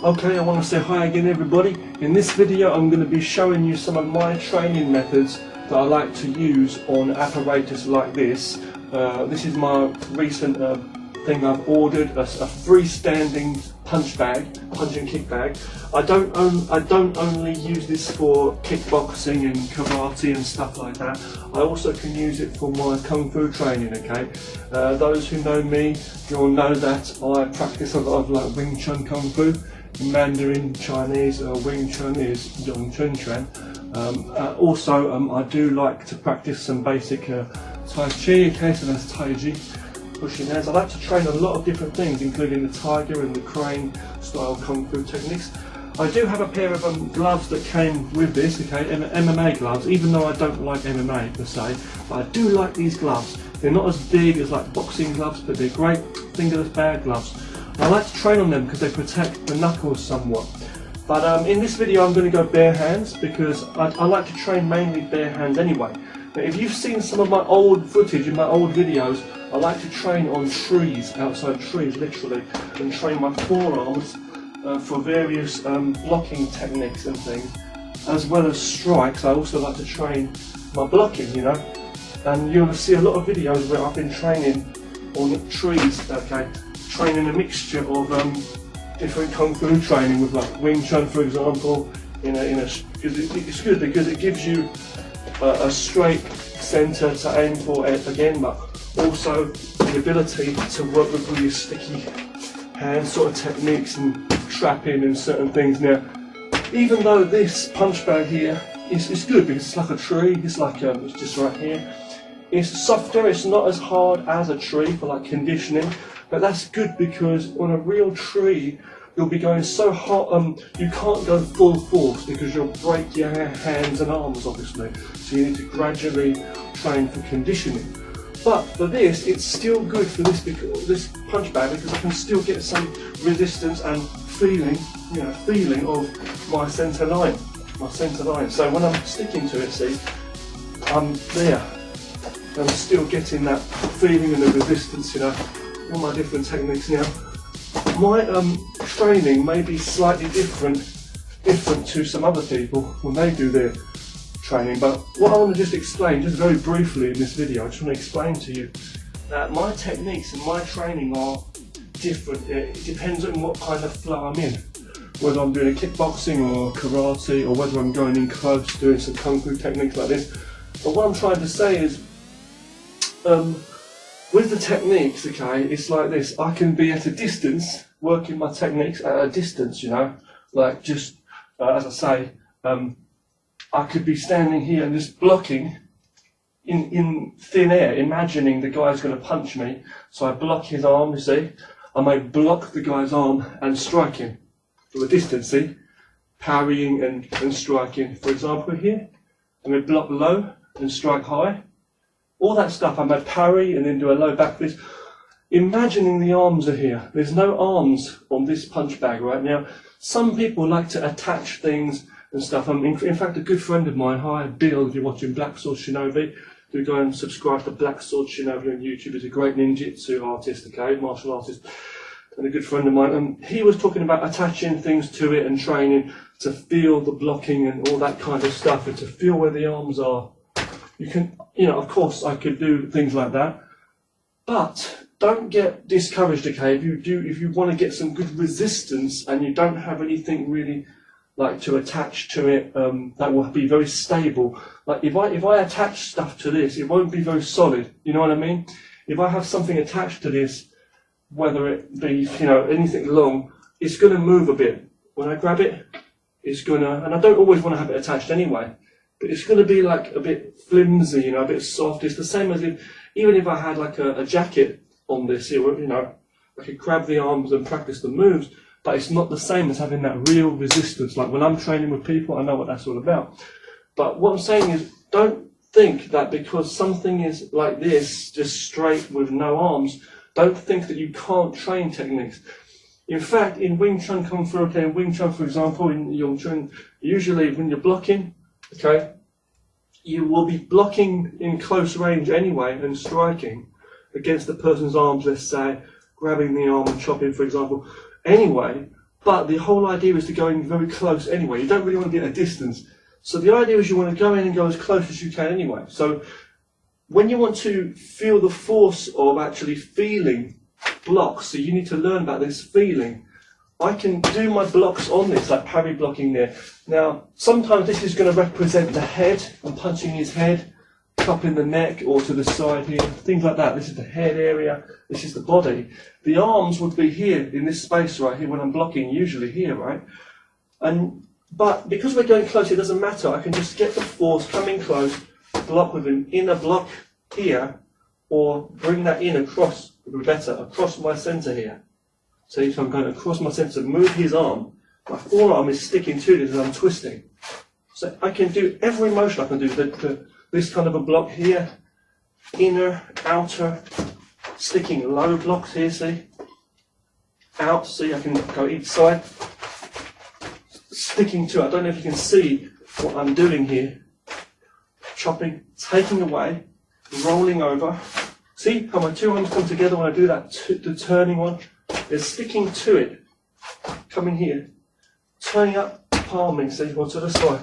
Okay, I want to say hi again everybody. In this video I'm going to be showing you some of my training methods that I like to use on apparatus like this. This is my recent thing I've ordered, a freestanding punch and kick bag. I don't only use this for kickboxing and karate and stuff like that. I also can use it for my kung fu training, okay? Those who know me, you'll know that I practice a lot of like Wing Chun Kung Fu. In Mandarin Chinese, Wing Chun is Chun. Also, I do like to practice some basic Tai Chi, okay, so that's Tai Chi, pushing hands. I like to train a lot of different things, including the tiger and the crane style Kung Fu techniques. I do have a pair of gloves that came with this, okay, MMA gloves, even though I don't like MMA per se, but I do like these gloves. They're not as big as like boxing gloves, but they're great fingerless bag gloves. I like to train on them because they protect the knuckles somewhat. But in this video I'm going to go bare hands because I like to train mainly bare hands anyway. But if you've seen some of my old footage in my old videos, I like to train on trees, outside trees literally, and train my forearms for various blocking techniques and things, as well as strikes. I also like to train my blocking, you know, and you'll see a lot of videos where I've been training on trees, okay, training a mixture of different kung fu training with like Wing Chun, for example, because it's good because it gives you a straight centre to aim for again, but also the ability to work with really sticky hand sort of techniques and trapping and certain things. Now, even though this punch bag here is good because it's like a tree, it's like it's just right here. It's softer, it's not as hard as a tree for like conditioning, but that's good because on a real tree you'll be going so hot, you can't go full force because you'll break your hands and arms obviously, so you need to gradually train for conditioning. But for this, it's still good for this punch bag because I can still get some resistance and feeling of my centre line, So when I'm sticking to it, see, I'm there. I'm still getting that feeling and the resistance, you know, all my different techniques. Now, my training may be slightly different to some other people when they do their training, but what I want to just explain, just very briefly in this video, I just want to explain to you that my techniques and my training are different. It depends on what kind of flow I'm in, whether I'm doing kickboxing or karate, or whether I'm going in close doing some kung fu techniques like this. But what I'm trying to say is, with the techniques, okay, it's like this. I can be at a distance, working my techniques at a distance, you know, like just, as I say, I could be standing here and just blocking in thin air, imagining the guy's going to punch me. So I block his arm, you see. I may block the guy's arm and strike him from a distance, see. Parrying and striking. For example here, I may block low and strike high. All that stuff, I may parry and then do a low back fist. Imagining the arms are here. There's no arms on this punch bag right now. Some people like to attach things and stuff. In fact, a good friend of mine, hi Bill, if you're watching Black Sword Shinobi, do go and subscribe to Black Sword Shinobi on YouTube. He's a great ninjutsu artist, okay, martial artist, and a good friend of mine. And he was talking about attaching things to it and training to feel the blocking and all that kind of stuff, and to feel where the arms are. You can, you know, of course I could do things like that, but don't get discouraged, okay, if you want to get some good resistance and you don't have anything really like to attach to it that will be very stable. Like if I attach stuff to this, it won't be very solid, you know what I mean? If I have something attached to this, whether it be, you know, anything long, it's going to move a bit. When I grab it, it's going to, and I don't always want to have it attached anyway, but it's going to be like a bit flimsy, you know, a bit soft. It's the same as even if I had like a jacket on this, you know, I could grab the arms and practice the moves, but it's not the same as having that real resistance. Like when I'm training with people, I know what that's all about. But what I'm saying is, don't think that because something is like this, just straight with no arms, don't think that you can't train techniques. In fact, in Wing Chun Kung Fu, okay, in Wing Chun, for example, in Yong Chun, usually when you're blocking, okay, you will be blocking in close range anyway and striking against the person's arms, let's say, grabbing the arm and chopping, for example. Anyway, but the whole idea is to go in very close anyway. You don't really want to be at a distance. So the idea is you want to go in and go as close as you can anyway. So when you want to feel the force of actually feeling blocks, so you need to learn about this feeling. I can do my blocks on this, like parry blocking there. Now, sometimes this is going to represent the head. I'm punching his head, up in the neck or to the side here, things like that. This is the head area, this is the body. The arms would be here, in this space right here, when I'm blocking, usually here, right? But because we're going close, it doesn't matter. I can just get the force, come in close, block with an inner block here, or bring that in across, would be better, across my centre here. See, so I'm going across my centre, move his arm. My forearm is sticking to this as I'm twisting. So I can do every motion I can do. This kind of a block here, inner, outer, sticking low blocks here, see? Out, see, I can go each side. Sticking to it, I don't know if you can see what I'm doing here. Chopping, taking away, rolling over. See how my two arms come together when I do that, the turning one? They're sticking to it, coming here, turning up, palming, see, or to the side.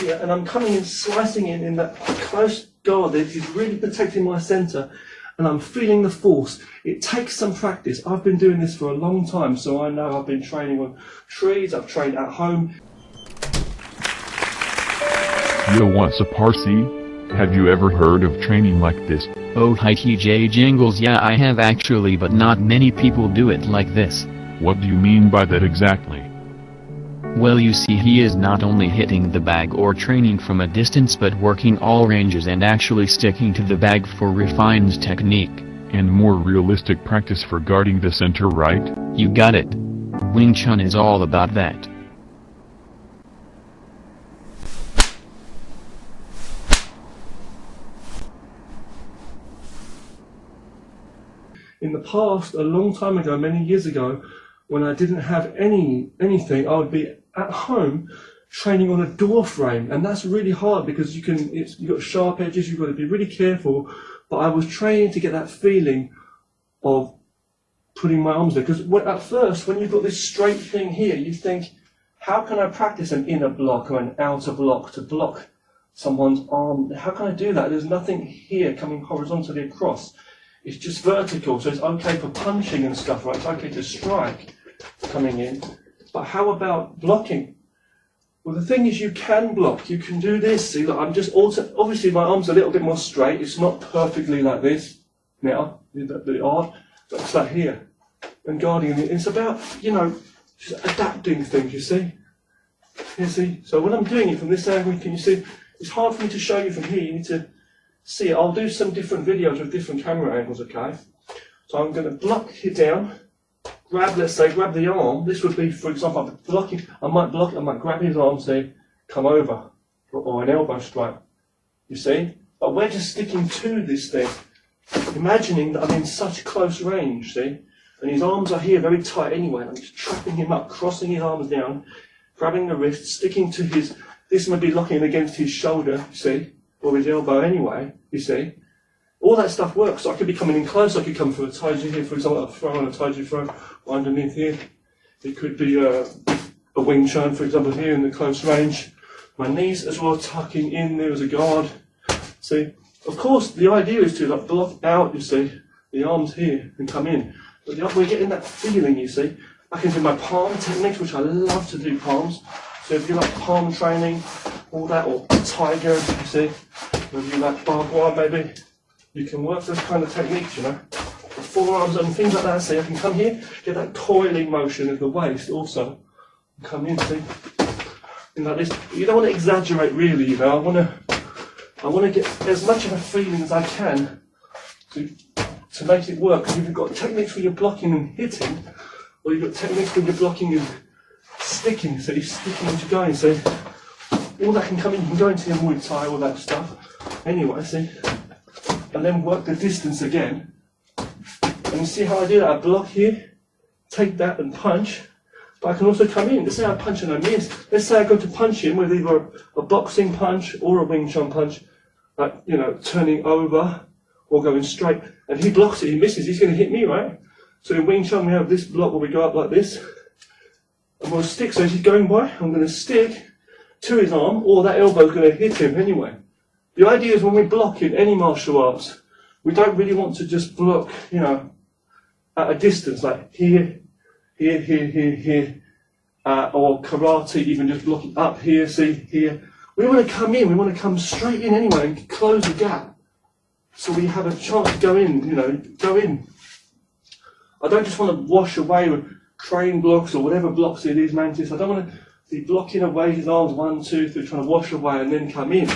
Yeah, and I'm coming in, slicing in that close guard that is really protecting my centre, and I'm feeling the force. It takes some practice. I've been doing this for a long time, so I know I've been training on trees, I've trained at home. Yo, what's up, Parsi? Have you ever heard of training like this? Oh hi TJ Jingles, yeah I have actually, but not many people do it like this. What do you mean by that exactly? Well, you see, he is not only hitting the bag or training from a distance, but working all ranges and actually sticking to the bag for refined technique. And more realistic practice for guarding the center, right? You got it. Wing Chun is all about that. In the past, a long time ago, many years ago, when I didn't have anything, I would be at home training on a door frame, and that's really hard because you've got sharp edges, you've got to be really careful. But I was training to get that feeling of putting my arms there, because at first, when you've got this straight thing here, you think, how can I practice an inner block or an outer block to block someone's arm? How can I do that? There's nothing here coming horizontally across. It's just vertical, so it's okay for punching and stuff, right? It's okay to strike coming in. But how about blocking? Well, the thing is, you can block. You can do this. See, look, I'm just obviously my arm's a little bit more straight. It's not perfectly like this now, the art, but it's like here. And guarding it. It's about, just adapting things, you see? You see? So when I'm doing it from this angle, can you see? It's hard for me to show you from here. You need to see it. I'll do some different videos with different camera angles, okay? So I'm going to block it down, grab the arm. This would be, for example, I'm blocking, I might grab his arm, say, come over, or an elbow strike, you see? But we're just sticking to this thing, imagining that I'm in such close range, see? And his arms are here very tight anyway. I'm just trapping him up, crossing his arms down, grabbing the wrist, sticking to this might be locking against his shoulder, you see? Or his elbow anyway, you see. All that stuff works. So I could be coming in close, I could come for a taiji here, for example, a throw on a taiji throw, or underneath here. It could be a Wing Chun, for example, here in the close range. My knees as well, tucking in there as a guard. See, of course, the idea is to block out, you see, the arms here and come in. But we're getting that feeling, you see. I can do my palm techniques, which I love to do palms. So if you like palm training, all that, or tiger, you see, whether you like barbed wire, maybe, you can work those kind of techniques, the forearms and things like that. See, I can come here, get that coiling motion of the waist also, and come in, see, and like this. You don't want to exaggerate, really, I want to get as much of a feeling as I can to make it work. Because if you've got techniques where you're blocking and hitting, or you've got techniques where you're blocking and sticking, so you're sticking as you're going, see, all that can come in. You can go into your Muay Thai, all that stuff. Anyway, see, and then work the distance again. And you see how I do that? I block here, take that and punch, but I can also come in. Let's say I punch and I miss. Let's say I go to punch him with either a boxing punch or a Wing Chun punch, like, turning over or going straight, and he blocks it, he misses, he's going to hit me, right? So in Wing Chun we have this block where we go up like this, I'm going to stick, so as he's going by, I'm going to stick to his arm, or that elbow's going to hit him anyway. The idea is when we block in any martial arts, we don't really want to just block, you know, at a distance, like here, here, here, here, here, or karate, even just blocking up here, see, here. We want to come in, we want to come straight in anyway and close the gap. So we have a chance to go in, you know, go in. I don't just want to wash away with crane blocks or whatever blocks it is, Mantis. I don't want to be blocking away his arms 1, 2, 3, trying to wash away and then come in.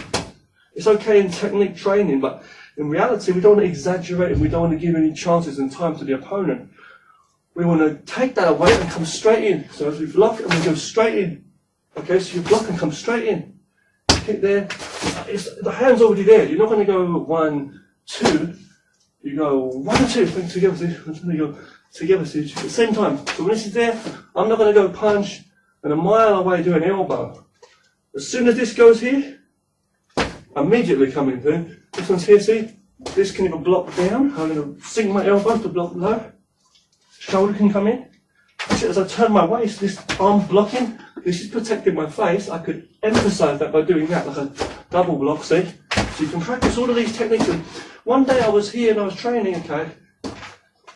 It's okay in technique training, but in reality, we don't want to exaggerate and we don't want to give any chances and time to the opponent. We want to take that away and come straight in. So as we block and we go straight in. Okay, so you block and come straight in. Hit there. The hand's already there. You're not going to go 1, 2. You go 1, 2. Bring together. See? You go together. See? At the same time. So when this is there, I'm not going to go punch and a mile away do an elbow. As soon as this goes here, immediately coming through. This one's here, see? This can even block down. I'm going to sink my elbow to block low. Shoulder can come in. As I turn my waist, this arm blocking, this is protecting my face. I could emphasize that by doing that, like a double block, see? So you can practice all of these techniques. And one day I was here and I was training, okay?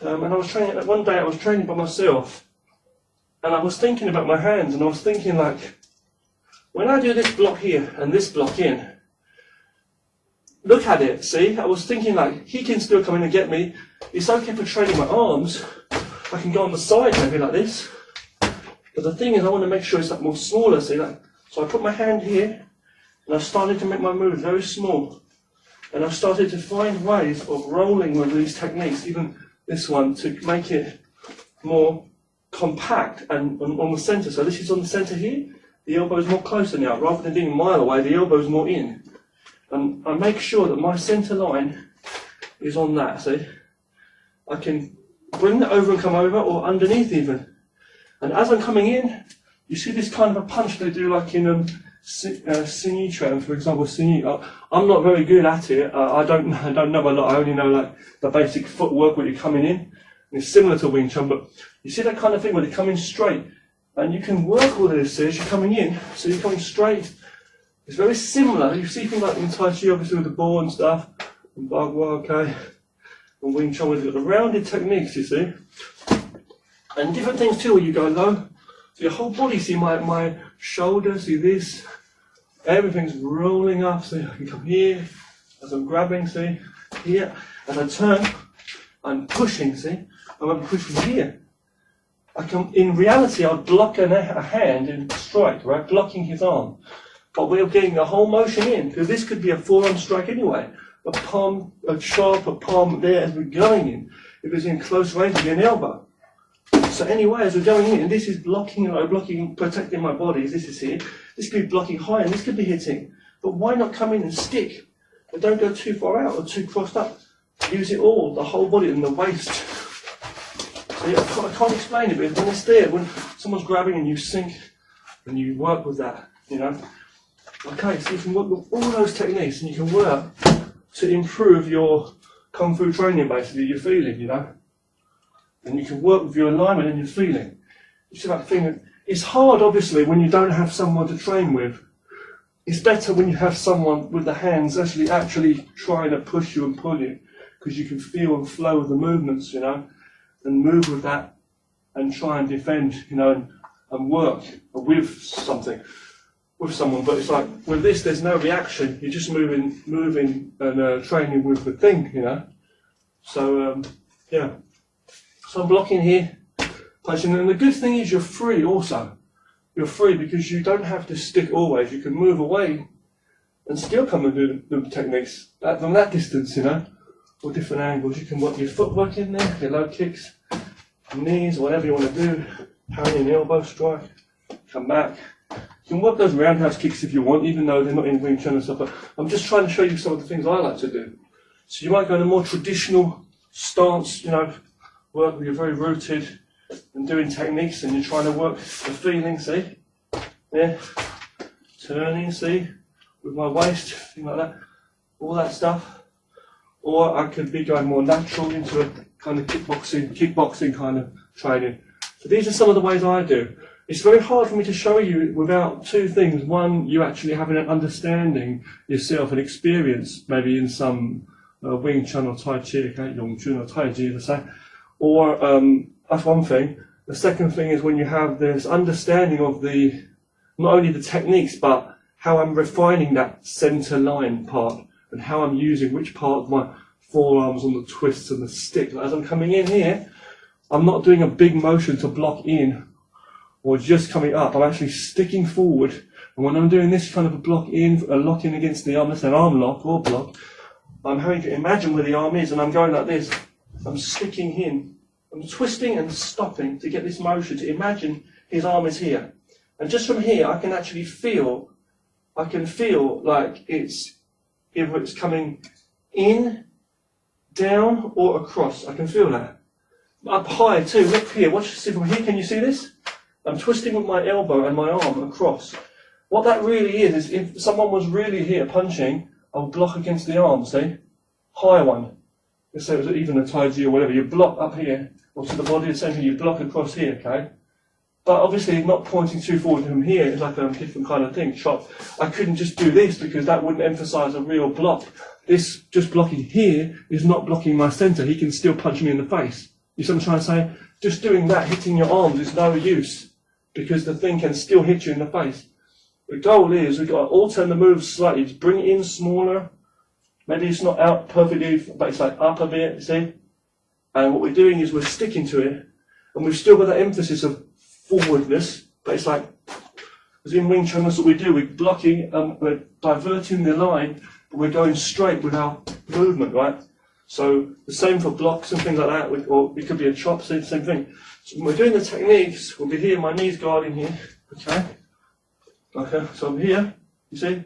One day I was training by myself. And I was thinking about my hands, and I was thinking like, when I do this block here and this block in, look at it, see? I was thinking like, he can still come in and get me. It's okay for training my arms. I can go on the side maybe like this. But the thing is, I want to make sure it's like more smaller, see? Like, so I put my hand here, and I started to make my moves very small. And I started to find ways of rolling with these techniques, even this one, to make it more compact and on the centre. So this is on the centre here. The elbow is more closer now. Rather than being a mile away, the elbow is more in. And I make sure that my centre line is on that, see? I can bring that over and come over, or underneath even. And as I'm coming in, you see this kind of a punch they do like in Singyi Chuan, for example, Singyi. I'm not very good at it. I don't know a lot. I only know like the basic footwork where you're coming in. And it's similar to Wing Chun, but you see that kind of thing where they come in straight. And you can work all of this as you're coming in. So you're coming straight. It's very similar. You see things like in Tai Chi, obviously with the ball and stuff, and Bagua, okay, and Wing Chun with the rounded techniques, you see. And different things too where you go low. So your whole body, see my shoulder, see this, everything's rolling up. See, I can come here, as I'm grabbing, see, here. As I turn, I'm pushing, see, I'm pushing here. In reality, I'll block a hand in strike, right, blocking his arm. But we're getting a whole motion in, because this could be a forearm strike anyway. A palm, a sharp, a palm there as we're going in. If it's in close range, it'd be an elbow. So anyway, as we're going in, and this is blocking, protecting my body, this is here. This could be blocking high, and this could be hitting. But why not come in and stick? But don't go too far out or too crossed up. Use it all, the whole body and the waist. See, I can't explain it, but when it's there, when someone's grabbing and you sink, and you work with that, you know. Okay, so you can work with all those techniques, and you can work to improve your Kung Fu training, basically, your feeling, you know. And you can work with your alignment and your feeling. You see that thing, it's hard, obviously, when you don't have someone to train with. It's better when you have someone with the hands actually trying to push you and pull you, because you can feel and flow with the movements, you know, and move with that, and try and defend, you know, and work with something. With someone, but it's like with this, there's no reaction. You're just moving and training with the thing, you know. So yeah. So I'm blocking here, punching, and the good thing is you're free. Also, you're free because you don't have to stick always. You can move away and still come and do the techniques from that distance, you know, or different angles. You can work your footwork in there, your low kicks, knees, whatever you want to do. Parrying elbow strike, come back. You can work those roundhouse kicks if you want, even though they're not in Wing Chun and stuff, but I'm just trying to show you some of the things I like to do. So you might go in a more traditional stance, you know, work where you're very rooted and doing techniques, and you're trying to work the feeling, see? Yeah. Turning, see? With my waist, things like that. All that stuff. Or I could be going more natural into a kind of kickboxing kind of training. So these are some of the ways I do. It's very hard for me to show you without two things. One, you actually having an understanding yourself, an experience, maybe in some Wing Chun or Tai Chi, okay, Yong Chun or Tai Chi, let's say. Or, that's one thing. The second thing is when you have this understanding of not only the techniques, but how I'm refining that center line part and how I'm using which part of my forearms on the twists and the stick. As I'm coming in here, I'm not doing a big motion to block in or just coming up. I'm actually sticking forward. And when I'm doing this kind of a block in, a lock in against the arm, let's say an arm lock or block, I'm having to imagine where the arm is and I'm going like this. I'm sticking in. I'm twisting and stopping to get this motion, to imagine his arm is here. And just from here, I can actually feel, like either it's coming in, down, or across. I can feel that. Up high too, look here, watch, see from here, can you see this? I'm twisting with my elbow and my arm across. What that really is if someone was really here punching, I'll block against the arm, see? High one. Let's say it was even a Tai Chi or whatever, you block up here, or to the body, the same thing, you block across here, okay? But obviously not pointing too forward from here, it's like a different kind of thing, chop. I couldn't just do this because that wouldn't emphasise a real block. This, just blocking here, is not blocking my centre, he can still punch me in the face. You see what I'm trying to say? Just doing that, hitting your arms, is no use, because the thing can still hit you in the face. The goal is, we've got to alter the moves slightly, just bring it in smaller. Maybe it's not out perfectly, but it's like up a bit, you see? And what we're doing is we're sticking to it, and we've still got that emphasis of forwardness, but it's like, as in Wing Chun, that's what we do, we're blocking, we're diverting the line, but we're going straight with our movement, right? So the same for blocks and things like that, or it could be a chop, same thing. So when we're doing the techniques, we'll be here, my knees guarding here, okay? Okay, so I'm here, you see?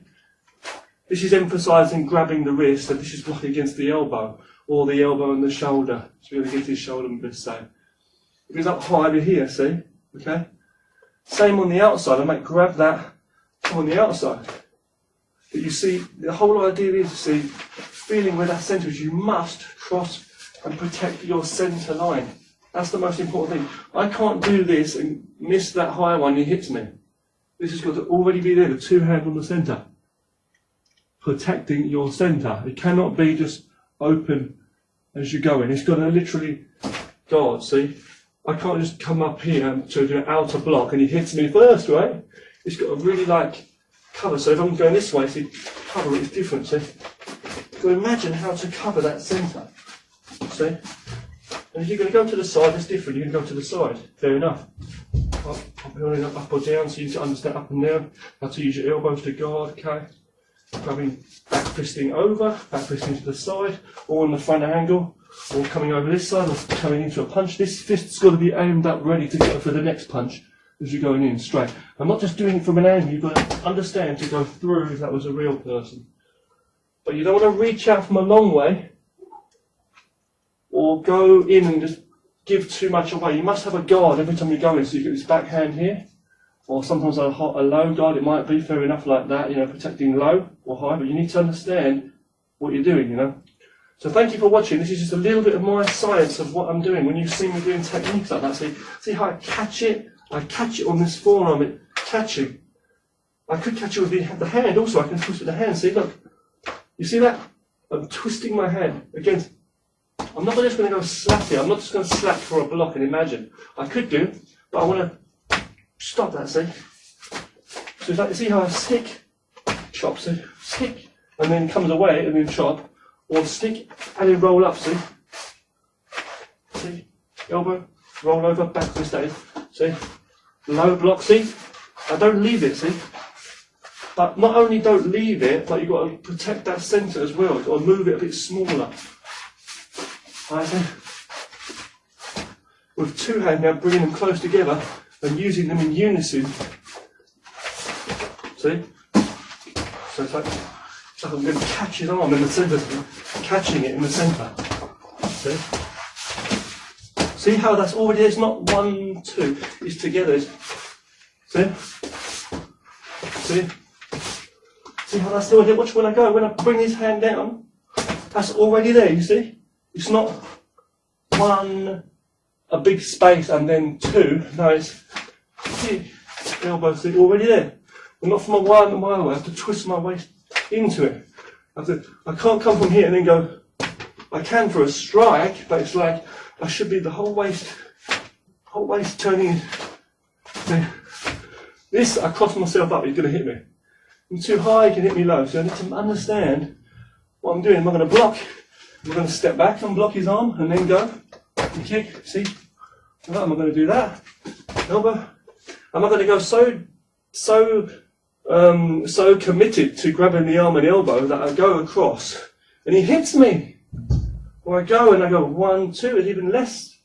This is emphasising grabbing the wrist, and this is blocking against the elbow, or the elbow and the shoulder. So we're going to get his shoulder and this side. If it's up high, we're here, see? Okay? Same on the outside, I might grab that on the outside. But you see, the whole idea is, you see, feeling where that centre is, you must cross and protect your centre line. That's the most important thing. I can't do this and miss that high one, he hits me. This has got to already be there, the two hands on the centre. Protecting your centre. It cannot be just open as you're going. It's got to literally guard, see? I can't just come up here to do an outer block and he hits me first, right? It's got to really like cover. So if I'm going this way, see, cover it is different, see? So imagine how to cover that centre, see? And if you're going to go to the side, it's different. You can go to the side, fair enough. Up or down, so you need to understand up and down, how to use your elbows to guard, okay? Grabbing, back fisting over, back fisting to the side, or on the front angle, or coming over this side, or coming into a punch. This fist's got to be aimed up, ready to go for the next punch as you're going in straight. I'm not just doing it from an angle, you've got to understand to go through if that was a real person. But you don't want to reach out from a long way, or go in and just give too much away. You must have a guard every time you go in, so you get this backhand here. Or sometimes a low guard, it might be, fair enough, like that, you know, protecting low or high, but you need to understand what you're doing, you know. So thank you for watching. This is just a little bit of my science of what I'm doing. When you see me doing techniques like that, see how I catch it on this forearm, it catching. I could catch it with the hand also, I can twist with the hand, see, look. You see that? I'm twisting my hand against. I'm not just going to go slap here, I'm not just going to slap for a block and imagine. I could do, but I want to stop that, see? So it's like, you see how I stick, chop, see? Stick, and then comes away, and then chop, or stick, and then roll up, see? See? Elbow, roll over, back to the stage, see? Low block, see? I don't leave it, see? But not only don't leave it, but you've got to protect that centre as well, you've got to move it a bit smaller. Right, see? With two hands now, bringing them close together, and using them in unison. See? So it's like I'm going to catch his arm in the centre, catching it in the centre. See? See how that's already, it's not 1, 2, it's together. See? See? See how that's already, watch when I go, when I bring his hand down, that's already there, you see? It's not 1, a big space and then 2, no, it's kick, elbow, see, already there. And not from a mile away, I have to twist my waist into it. I can't come from here and then go, I can for a strike, but it's like, I should be the whole waist turning in. See, this, I cross myself up, he's going to hit me. I'm too high, he can hit me low, so I need to understand what I'm doing. Am I going to block? Am I going to step back and block his arm and then go and kick? See? Right, am I going to do that? Elbow? Am I going to go so committed to grabbing the arm and elbow that I go across and he hits me? Or I go and I go 1, 2, it's even less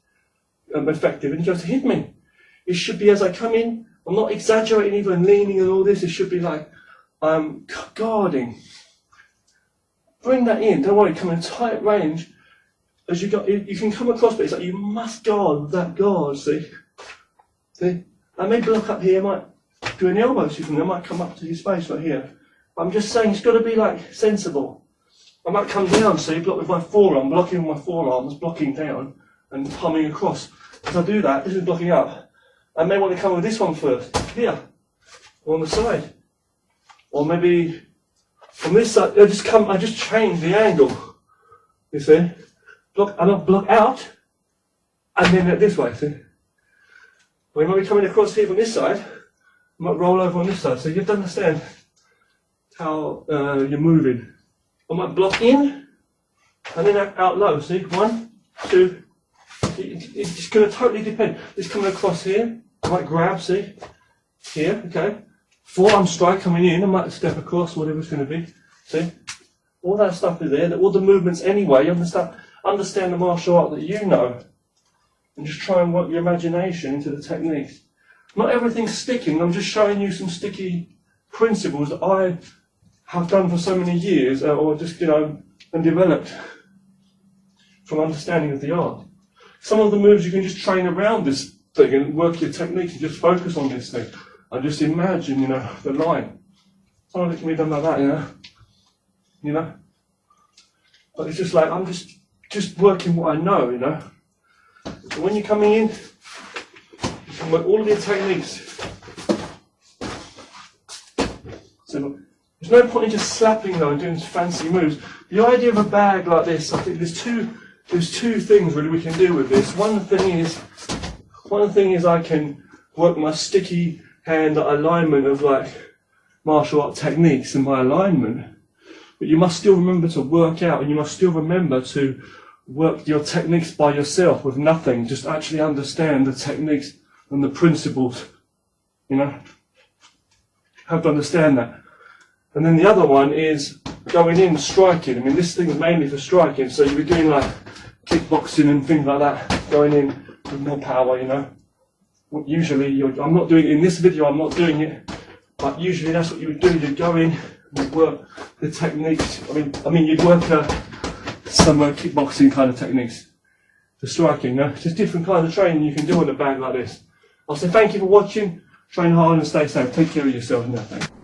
effective and he goes to hit me. It should be as I come in, I'm not exaggerating even leaning and all this, it should be like I'm guarding. Bring that in, don't worry, come in tight range. As you can come across, but it's like you must guard with that guard, see? See? I may block up here, I might do an elbow shift, and I might come up to his face right here. But I'm just saying, it's got to be like sensible. I might come down, see, block with my forearm, blocking with my forearms, blocking down, and palming across. As I do that, this is blocking up. I may want to come with this one first, here, or on the side. Or maybe from this side, I just change the angle, you see? Block, and I'll block out, and then this way, see? Or you might be coming across here from this side, you might roll over on this side, so you have to understand how you're moving. I might block in, and then out low, see? 1, 2, it's just going to totally depend. It's coming across here, I might grab, see? Here, okay? Forearm strike coming in, I might step across, whatever it's going to be, see? All that stuff is there, all the movements anyway, you understand the martial art that you know, and just try and work your imagination into the techniques. Not everything's sticking, I'm just showing you some sticky principles that I have done for so many years, or just, and developed from understanding of the art. Some of the moves you can just train around this thing and work your techniques and just focus on this thing. And just imagine, the line. Some of it can be done like that, But it's just like, I'm just working what I know, So when you're coming in, you can work all of your techniques. So look, there's no point in just slapping though and doing fancy moves. The idea of a bag like this, I think there's two things really we can do with this. One thing is I can work my sticky hand alignment of like martial art techniques and my alignment. But you must still remember to work out, and you must still remember to work your techniques by yourself with nothing. Just actually understand the techniques and the principles, Have to understand that. And then the other one is going in, striking. I mean, this thing is mainly for striking, so you'll be doing like kickboxing and things like that, going in with more power, Usually, I'm not doing it in this video, I'm not doing it, but usually that's what you would do. You'd go in, you'd work the techniques. I mean, you'd work some kickboxing kind of techniques for striking. Just different kind of training you can do on a bag like this. I'll say thank you for watching. Train hard and stay safe. Take care of yourself now. Thanks.